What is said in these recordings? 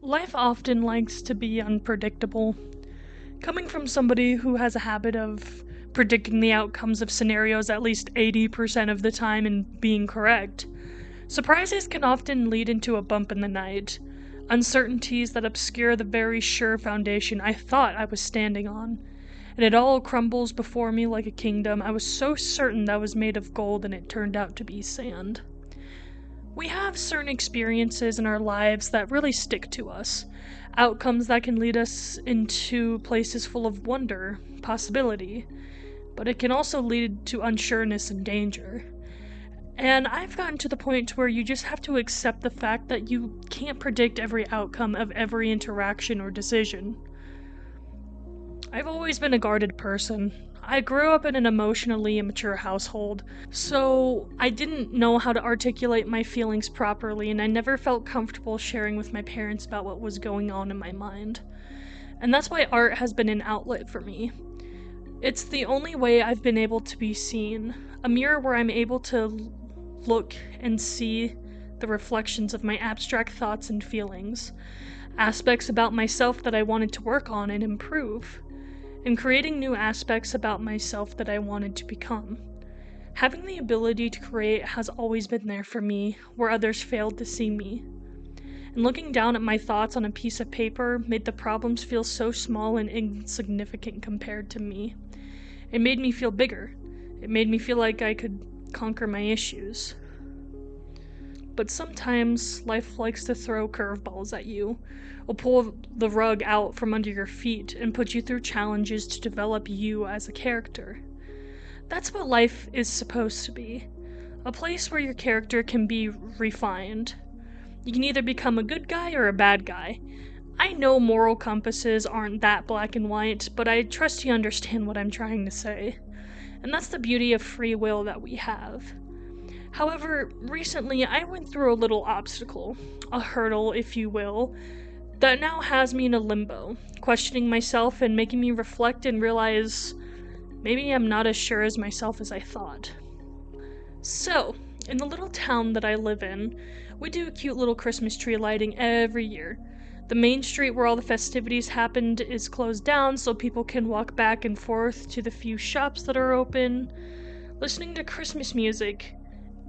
Life often likes to be unpredictable. Coming from somebody who has a habit of predicting the outcomes of scenarios at least 80% of the time and being correct, surprises can often lead into a bump in the night, uncertainties that obscure the very sure foundation I thought I was standing on, and it all crumbles before me like a kingdom I was so certain that was made of gold and it turned out to be sand. We have certain experiences in our lives that really stick to us, outcomes that can lead us into places full of wonder, possibility, but it can also lead to unsureness and danger. And I've gotten to the point where you just have to accept the fact that you can't predict every outcome of every interaction or decision. I've always been a guarded person. I grew up in an emotionally immature household, so I didn't know how to articulate my feelings properly, and I never felt comfortable sharing with my parents about what was going on in my mind. And that's why art has been an outlet for me. It's the only way I've been able to be seen, a mirror where I'm able to look and see the reflections of my abstract thoughts and feelings, aspects about myself that I wanted to work on and improve, and creating new aspects about myself that I wanted to become. Having the ability to create has always been there for me, where others failed to see me. And looking down at my thoughts on a piece of paper made the problems feel so small and insignificant compared to me. It made me feel bigger. It made me feel like I could conquer my issues. But sometimes life likes to throw curveballs at you, or pull the rug out from under your feet and put you through challenges to develop you as a character. That's what life is supposed to be. A place where your character can be refined. You can either become a good guy or a bad guy. I know moral compasses aren't that black and white, but I trust you understand what I'm trying to say. And that's the beauty of free will that we have. However, recently I went through a little obstacle, a hurdle, if you will, that now has me in a limbo, questioning myself and making me reflect and realize maybe I'm not as sure as myself as I thought. So, in the little town that I live in, we do a cute little Christmas tree lighting every year. The main street where all the festivities happened is closed down so people can walk back and forth to the few shops that are open, listening to Christmas music,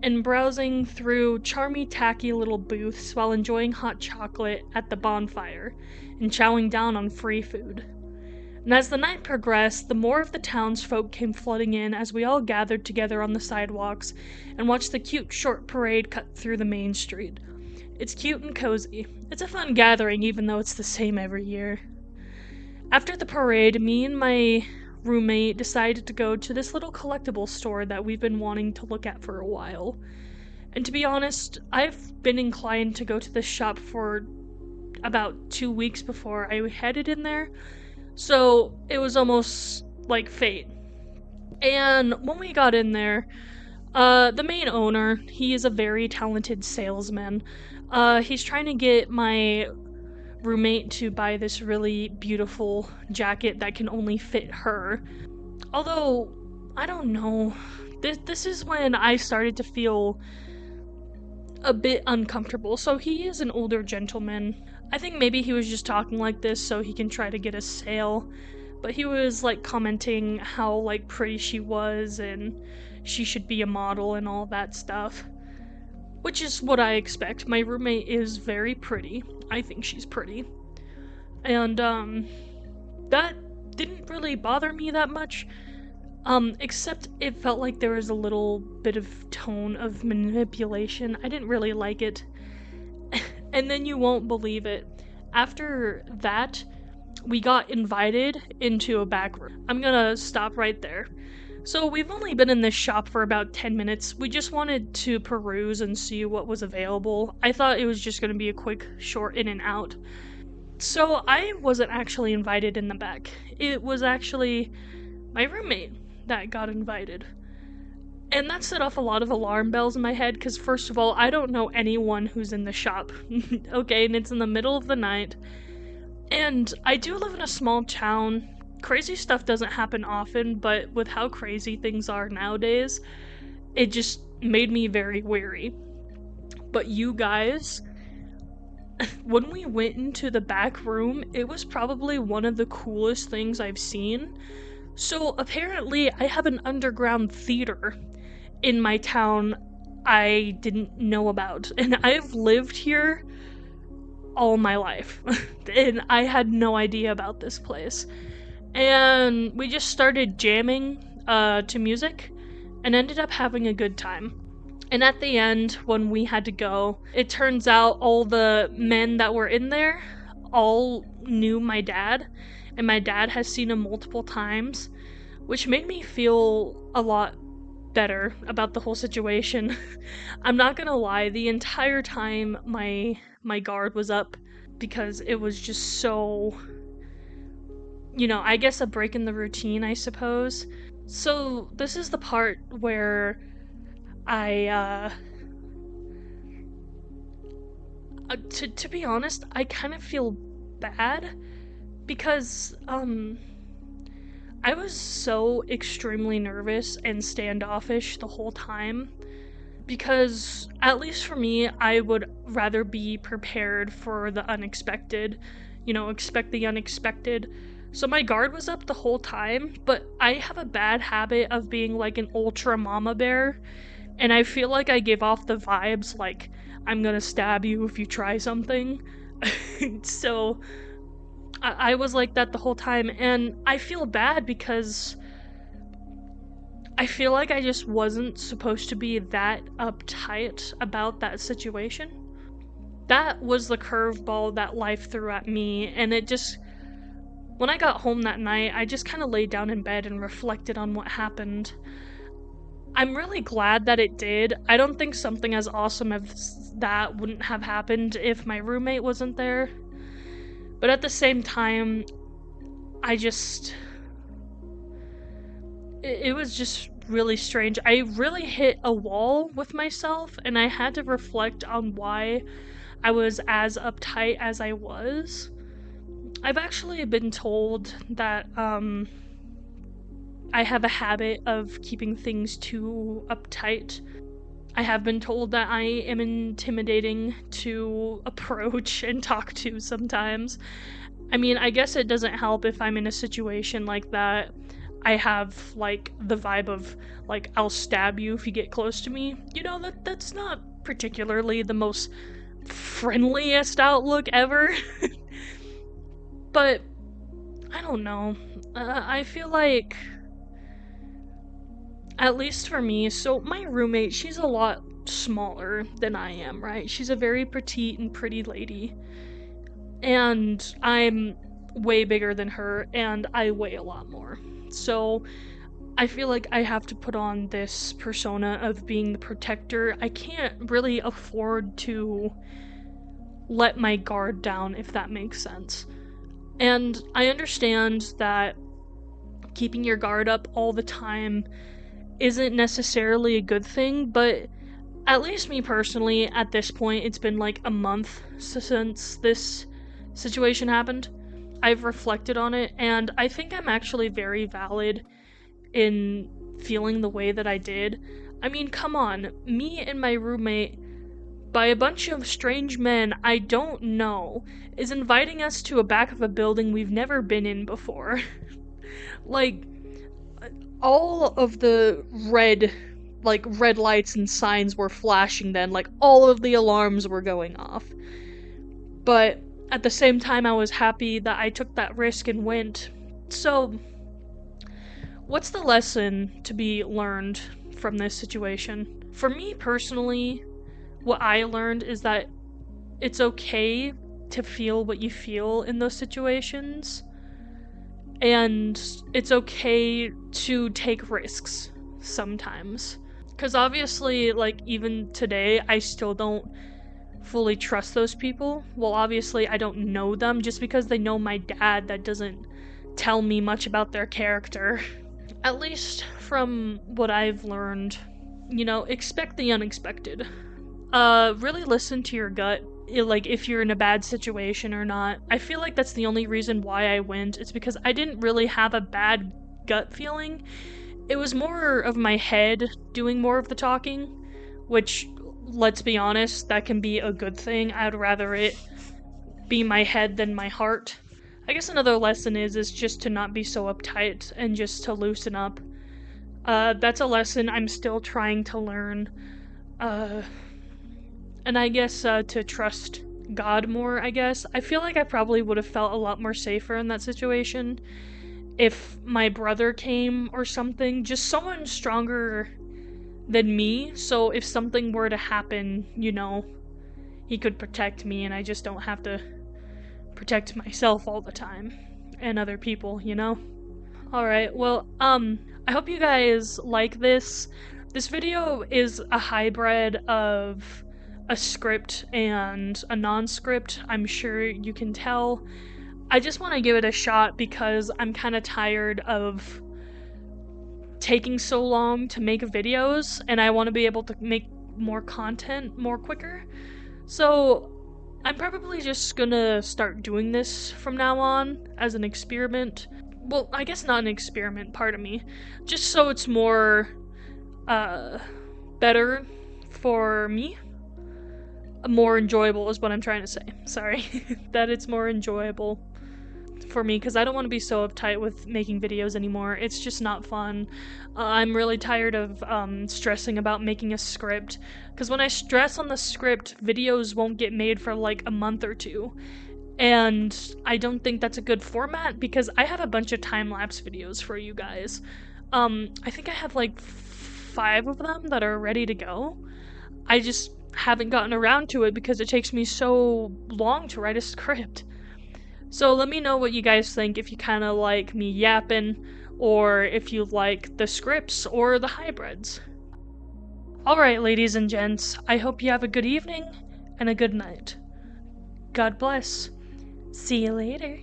and browsing through charmy, tacky little booths while enjoying hot chocolate at the bonfire and chowing down on free food. And as the night progressed, the more of the townsfolk came flooding in as we all gathered together on the sidewalks and watched the cute short parade cut through the main street. It's cute and cozy. It's a fun gathering even though it's the same every year. After the parade, me and my roommate decided to go to this little collectible store that we've been wanting to look at for a while. And to be honest, I've been inclined to go to this shop for about 2 weeks before I headed in there, so it was almost like fate. And when we got in there, the main owner, he is a very talented salesman. He's trying to get my roommate to buy this really beautiful jacket that can only fit her. Although, I don't know, this is when I started to feel a bit uncomfortable. So he is an older gentleman. I think maybe he was just talking like this so he can try to get a sale. But he was like commenting how like pretty she was and she should be a model and all that stuff. Which is what I expect. My roommate is very pretty. I think she's pretty. And, that didn't really bother me that much. Except it felt like there was a little bit of tone of manipulation. I didn't really like it. And then you won't believe it. After that, we got invited into a back room. I'm gonna stop right there. So we've only been in this shop for about 10 minutes. We just wanted to peruse and see what was available. I thought it was just going to be a quick, short in and out. So I wasn't actually invited in the back. It was actually my roommate that got invited. And that set off a lot of alarm bells in my head because first of all, I don't know anyone who's in the shop. Okay, and it's in the middle of the night. And I do live in a small town. Crazy stuff doesn't happen often, but with how crazy things are nowadays, it just made me very wary. But you guys, when we went into the back room, it was probably one of the coolest things I've seen. So apparently, I have an underground theater in my town I didn't know about, and I've lived here all my life, and I had no idea about this place. And we just started jamming to music and ended up having a good time. And at the end, when we had to go, it turns out all the men that were in there all knew my dad, and my dad has seen him multiple times, which made me feel a lot better about the whole situation. I'm not gonna lie, the entire time my guard was up, because it was just so, I guess a break in the routine, I suppose. So this is the part where I to be honest, I kind of feel bad because I was so extremely nervous and standoffish the whole time, because at least for me, I would rather be prepared for the unexpected, expect the unexpected. So my guard was up the whole time, but I have a bad habit of being like an ultra mama bear, and I feel like I give off the vibes like I'm gonna stab you if you try something. So I was like that the whole time, and I feel bad because I feel like I just wasn't supposed to be that uptight about that situation. That was the curveball that life threw at me, and it just, when I got home that night, I just kind of laid down in bed and reflected on what happened. I'm really glad that it did. I don't think something as awesome as that wouldn't have happened if my roommate wasn't there. But at the same time, it was just really strange. I really hit a wall with myself, and I had to reflect on why I was as uptight as I was. I've actually been told that, I have a habit of keeping things too uptight. I have been told that I am intimidating to approach and talk to sometimes. I mean, I guess it doesn't help if I'm in a situation like that. I have, like, the vibe of, like, I'll stab you if you get close to me. That's not particularly the most friendliest outlook ever. But, I don't know. I feel like, at least for me, so my roommate, she's a lot smaller than I am, right? She's a very petite and pretty lady. And I'm way bigger than her, and I weigh a lot more. So I feel like I have to put on this persona of being the protector. I can't really afford to let my guard down, if that makes sense. And I understand that keeping your guard up all the time isn't necessarily a good thing, but at least me personally, at this point, it's been like a month since this situation happened. I've reflected on it, and I think I'm actually very valid in feeling the way that I did. I mean, come on, me and my roommate, by a bunch of strange men I don't know, is inviting us to a back of a building we've never been in before. Like, all of the red lights and signs were flashing then, like all of the alarms were going off. But at the same time, I was happy that I took that risk and went. So, what's the lesson to be learned from this situation? For me personally, what I learned is that it's okay to feel what you feel in those situations. And it's okay to take risks sometimes. Because obviously, like, even today, I still don't fully trust those people. Well, obviously, I don't know them. Just because they know my dad, that doesn't tell me much about their character. At least from what I've learned, expect the unexpected. Really listen to your gut, like, if you're in a bad situation or not. I feel like that's the only reason why I went. It's because I didn't really have a bad gut feeling. It was more of my head doing more of the talking, which, let's be honest, that can be a good thing. I'd rather it be my head than my heart. I guess another lesson is just to not be so uptight and just to loosen up. That's a lesson I'm still trying to learn. And I guess to trust God more, I guess. I feel like I probably would have felt a lot more safer in that situation if my brother came or something, just someone stronger than me, so if something were to happen, you know, he could protect me and I just don't have to protect myself all the time and other people, you know? Alright, well, I hope you guys like this. This video is a hybrid of a script and a non-script, I'm sure you can tell. I just want to give it a shot because I'm kind of tired of taking so long to make videos, and I want to be able to make more content more quicker. So I'm probably just gonna start doing this from now on as an experiment. Well, I guess not an experiment, pardon me. Just so it's more, better for me. More enjoyable is what I'm trying to say. Sorry. That it's more enjoyable for me, because I don't want to be so uptight with making videos anymore. It's just not fun. I'm really tired of stressing about making a script, because when I stress on the script, videos won't get made for like a month or two. And I don't think that's a good format, because I have a bunch of time-lapse videos for you guys. I think I have like 5 of them that are ready to go. I just haven't gotten around to it because it takes me so long to write a script. So let me know what you guys think, if you kind of like me yapping, or if you like the scripts or the hybrids. Alright, ladies and gents, I hope you have a good evening and a good night. God bless. See you later.